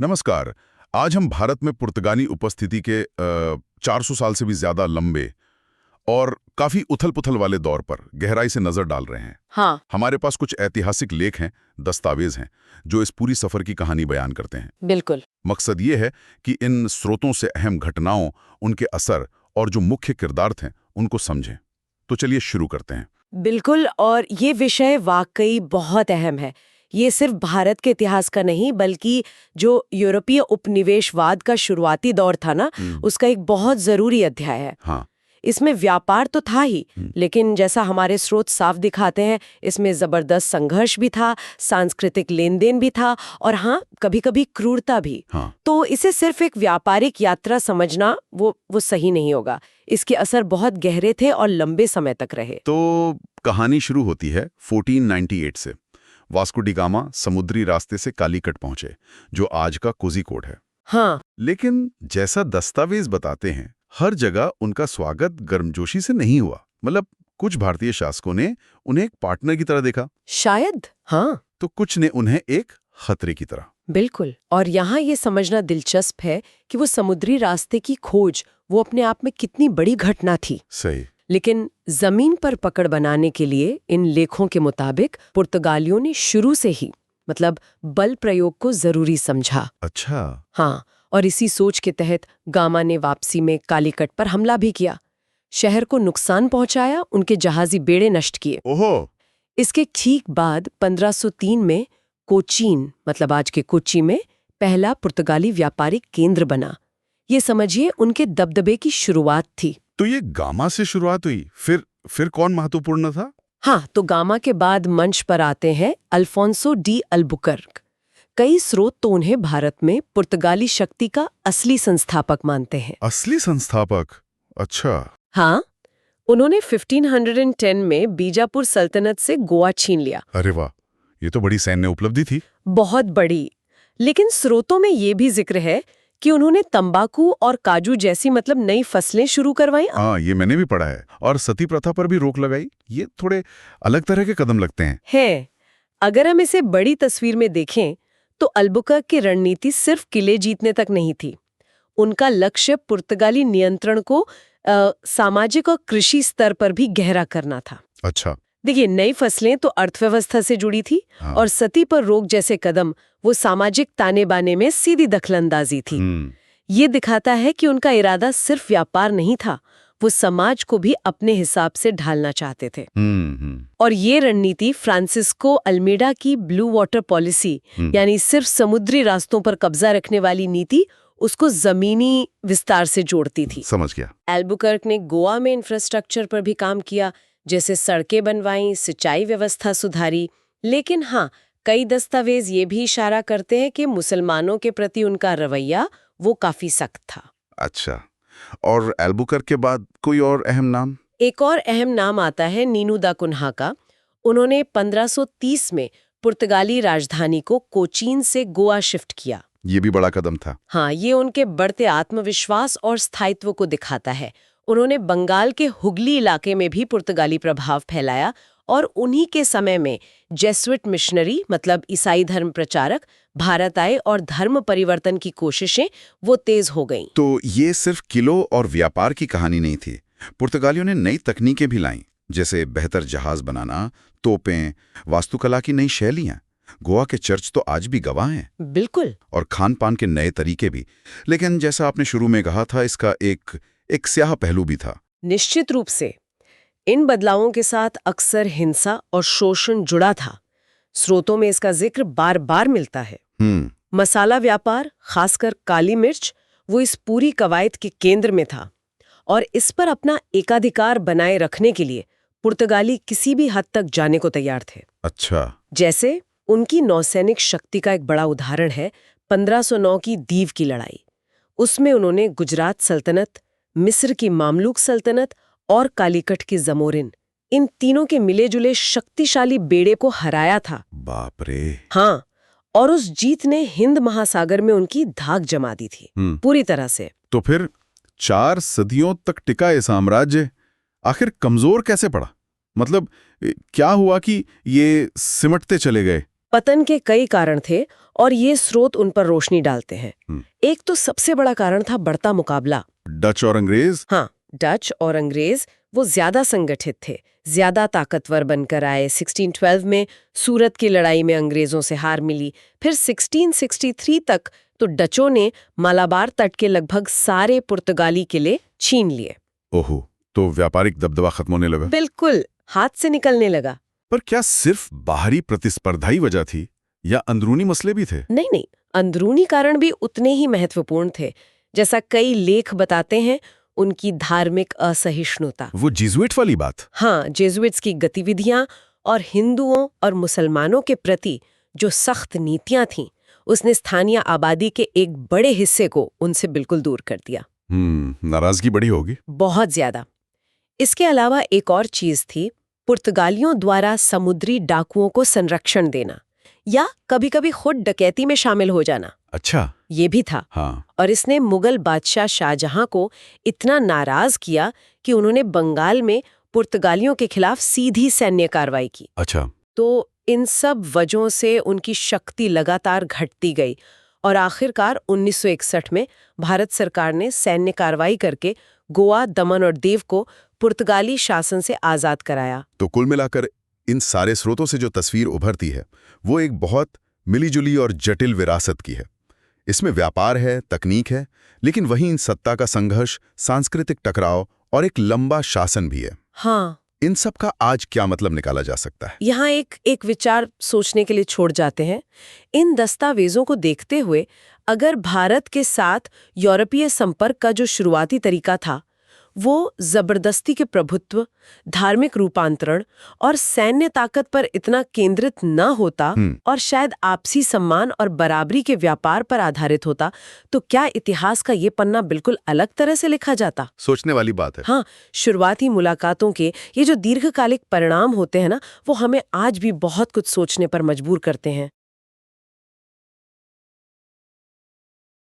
नमस्कार। आज हम भारत में पुर्तगाली उपस्थिति के 400 साल से भी ज्यादा लंबे और काफी उथल-पुथल वाले दौर पर गहराई से नजर डाल रहे हैं। हाँ, हमारे पास कुछ ऐतिहासिक लेख हैं, दस्तावेज हैं, जो इस पूरी सफर की कहानी बयान करते हैं। बिल्कुल। मकसद ये है कि इन स्रोतों से अहम घटनाओं, उनके असर और जो मुख्य किरदार थे, उनको समझें। तो चलिए शुरू करते हैं। बिल्कुल, और ये विषय वाकई बहुत अहम है। ये सिर्फ भारत के इतिहास का नहीं, बल्कि जो यूरोपीय उपनिवेशवाद का शुरुआती दौर था ना, उसका एक बहुत जरूरी अध्याय है। हाँ। इसमें व्यापार तो था ही, लेकिन जैसा हमारे स्रोत साफ दिखाते हैं, इसमें जबरदस्त संघर्ष भी था, सांस्कृतिक लेन देन भी था, और हाँ, कभी-कभी क्रूरता भी। हाँ। तो इसे सिर्फ एक व्यापारिक यात्रा समझना वो सही नहीं होगा। इसके असर बहुत गहरे थे और लंबे समय तक रहे। तो कहानी शुरू होती है 1498 से। वास्को डी गामा समुद्री रास्ते से कालीकट पहुंचे, जो आज का कोझिकोड है। हाँ, लेकिन जैसा दस्तावेज बताते हैं, हर जगह उनका स्वागत गर्मजोशी से नहीं हुआ। मतलब कुछ भारतीय शासकों ने उन्हें एक पार्टनर की तरह देखा, शायद। हाँ, तो कुछ ने उन्हें एक खतरे की तरह। बिल्कुल। और यहाँ ये समझना दिलचस्प है कि वो समुद्री रास्ते की खोज वो अपने आप में कितनी बड़ी घटना थी। सही। लेकिन जमीन पर पकड़ बनाने के लिए इन लेखों के मुताबिक पुर्तगालियों ने शुरू से ही मतलब बल प्रयोग को जरूरी समझा। अच्छा। हाँ, और इसी सोच के तहत गामा ने वापसी में कालीकट पर हमला भी किया, शहर को नुकसान पहुंचाया, उनके जहाजी बेड़े नष्ट किए। ओहो। इसके ठीक बाद 1503 में कोचीन मतलब आज के कोच्चि में पहला पुर्तगाली व्यापारिक केंद्र बना। ये समझिए उनके दबदबे की शुरुआत थी। तो ये गामा से शुरुआत हुई, फिर कौन महत्वपूर्ण था? हाँ, तो गामा के बाद मंच पर आते हैं अल्फोंसो डी अल्बुकर्क। कई स्रोत तो उन्हें भारत में पुर्तगाली शक्ति का असली संस्थापक मानते हैं। असली संस्थापक? अच्छा। हाँ, उन्होंने 1510 में बीजापुर सल्तनत से गोवा छीन लिया। अरे वाह, ये तो बड़ी सैन्य उपलब्धि थी। बहुत बड़ी। लेकिन स्रोतों में ये भी जिक्र है कि उन्होंने तंबाकू और काजू जैसी मतलब नई फसलें शुरू करवाई। हाँ, ये मैंने भी पढ़ा है। और सती प्रथा पर भी रोक लगाई। ये थोड़े अलग तरह के कदम लगते हैं। है। अगर हम इसे बड़ी तस्वीर में देखें तो अल्बुकर्क की रणनीति सिर्फ किले जीतने तक नहीं थी। उनका लक्ष्य पुर्तगाली नियंत्रण को सामाजिक और कृषि स्तर पर भी गहरा करना था। अच्छा। देखिए, नई फसलें तो अर्थव्यवस्था से जुड़ी थी। हाँ। और सती पर रोक जैसे कदम वो सामाजिक ताने बाने में सीधी दखलंदाजी थी। ये दिखाता है कि उनका इरादा सिर्फ व्यापार नहीं था, वो समाज को भी अपने हिसाब से ढालना चाहते थे। और ये रणनीति फ्रांसिस्को अल्मीडा की ब्लू वाटर पॉलिसी यानी सिर्फ समुद्री रास्तों पर कब्जा रखने वाली नीति उसको जमीनी विस्तार से जोड़ती थी। समझ गया। अल्बुकर्क ने गोवा में इंफ्रास्ट्रक्चर पर भी काम किया, जैसे सड़कें बनवाई, सिंचाई व्यवस्था सुधारी। लेकिन हाँ, कई दस्तावेज ये भी इशारा करते हैं कि मुसलमानों के प्रति उनका रवैया वो काफी सख्त था। अच्छा। और अल्बुकर्क के बाद कोई और अहम नाम? एक और अहम नाम आता है नीनू दा कुन्हा का। उन्होंने 1530 में पुर्तगाली राजधानी को कोचीन से गोवा शिफ्ट किया। ये भी बड़ा कदम था। हाँ, ये उनके बढ़ते आत्मविश्वास और स्थायित्व को दिखाता है। उन्होंने बंगाल के हुगली इलाके में भी पुर्तगाली प्रभाव फैलाया, और उन्हीं के समय में जेसुइट मिशनरी मतलब ईसाई धर्म प्रचारक भारत आए और धर्म परिवर्तन की कोशिशें वो तेज हो गईं। तो ये सिर्फ किलों और व्यापार की कहानी नहीं थी। पुर्तगालियों ने नई तकनीकें भी लाईं, जैसे बेहतर जहाज बनाना, तोपें, वास्तुकला की नई शैलियां। गोवा के चर्च तो आज भी गवाह हैं। बिल्कुल। और खान पान के नए तरीके भी। लेकिन जैसा आपने शुरू में कहा था, इसका एक स्याह पहलू भी था। निश्चित रूप से इन बदलावों के साथ अक्सर हिंसा और शोषण जुड़ा था। स्रोतों में इसका जिक्र बार बार मिलता है। मसाला व्यापार, खासकर काली मिर्च, वो इस पूरी कवायद के केंद्र में था, और इस पर अपना एकाधिकार बनाए रखने के लिए पुर्तगाली किसी भी हद तक जाने को तैयार थे। अच्छा। जैसे उनकी नौसैनिक शक्ति का एक बड़ा उदाहरण है 1509 की दीव की लड़ाई। उसमें उन्होंने गुजरात सल्तनत, मिस्र की मामलुक सल्तनत और कालीकट की जमोरिन, इन तीनों के मिले जुले शक्तिशाली बेड़े को हराया था। बाप रे। हाँ, और उस जीत ने हिंद महासागर में उनकी धाक जमा दी थी पूरी तरह से। तो फिर 4 सदियों तक टिका ये साम्राज्य आखिर कमजोर कैसे पड़ा? मतलब क्या हुआ कि ये सिमटते चले गए? पतन के कई कारण थे, और ये स्रोत उन पर रोशनी डालते हैं। एक तो सबसे बड़ा कारण था बढ़ता मुकाबला। डच और अंग्रेज? हाँ, डच और अंग्रेज वो ज्यादा संगठित थे, ज्यादा ताकतवर बनकर आए। 1612 में सूरत की लड़ाई में अंग्रेजों से हार मिली। फिर 1663 तक तो डचों ने मालाबार तट के लगभग सारे पुर्तगाली किले छीन लिए। ओहो, तो व्यापारिक दबदबा खत्म होने लगा। बिल्कुल, हाथ से निकलने लगा। पर क्या सिर्फ बाहरी प्रतिस्पर्धा ही वजह थी या अंदरूनी मसले भी थे? नहीं, अंदरूनी कारण भी उतने ही महत्वपूर्ण थे। जैसा कई लेख बताते हैं, उनकी धार्मिक असहिष्णुता। वो जेजुइट वाली बात? हाँ, जेजुइट्स की गतिविधियां और हिंदुओं और मुसलमानों के प्रति जो सख्त नीतियां थीं, उसने स्थानीय आबादी के एक बड़े हिस्से को उनसे बिल्कुल दूर कर दिया। नाराजगी बड़ी होगी। बहुत ज्यादा। इसके अलावा एक और चीज थी, पुर्तगालियों द्वारा समुद्री डाकुओं को संरक्षण देना या कभी-कभी खुद डकैती में शामिल हो जाना। अच्छा, ये भी था। हाँ। और इसने मुगल बादशाह शाहजहां को इतना नाराज किया कि उन्होंने बंगाल में पुर्तगालियों के खिलाफ सीधी सैन्य कार्रवाई की। अच्छा। तो इन सब वजहों से उनकी शक्ति लगातार घटती गई और आखिरकार 1961 में भारत सरकार ने सैन्य कार्रवाई करके गोवा, दमन और दीव को पुर्तगाली शासन से आजाद कराया। तो कुल मिलाकर इन सारे स्रोतों से जो तस्वीर उभरती है वो एक बहुत मिलीजुली और जटिल विरासत की है। इसमें व्यापार है, तकनीक है, लेकिन वहीं सत्ता का संघर्ष, सांस्कृतिक टकराव और एक लंबा शासन भी है। हाँ, इन सब का आज क्या मतलब निकाला जा सकता है? यहाँ एक विचार सोचने के लिए छोड़ जाते हैं। इन दस्तावेजों को देखते हुए अगर भारत के साथ यूरोपीय संपर्क का जो शुरुआती तरीका था वो जबरदस्ती के प्रभुत्व, धार्मिक रूपांतरण और सैन्य ताकत पर इतना केंद्रित न होता और शायद आपसी सम्मान और बराबरी के व्यापार पर आधारित होता, तो क्या इतिहास का ये पन्ना बिल्कुल अलग तरह से लिखा जाता? सोचने वाली बात है। हाँ, शुरुआती मुलाकातों के ये जो दीर्घकालिक परिणाम होते हैं ना, वो हमें आज भी बहुत कुछ सोचने पर मजबूर करते हैं।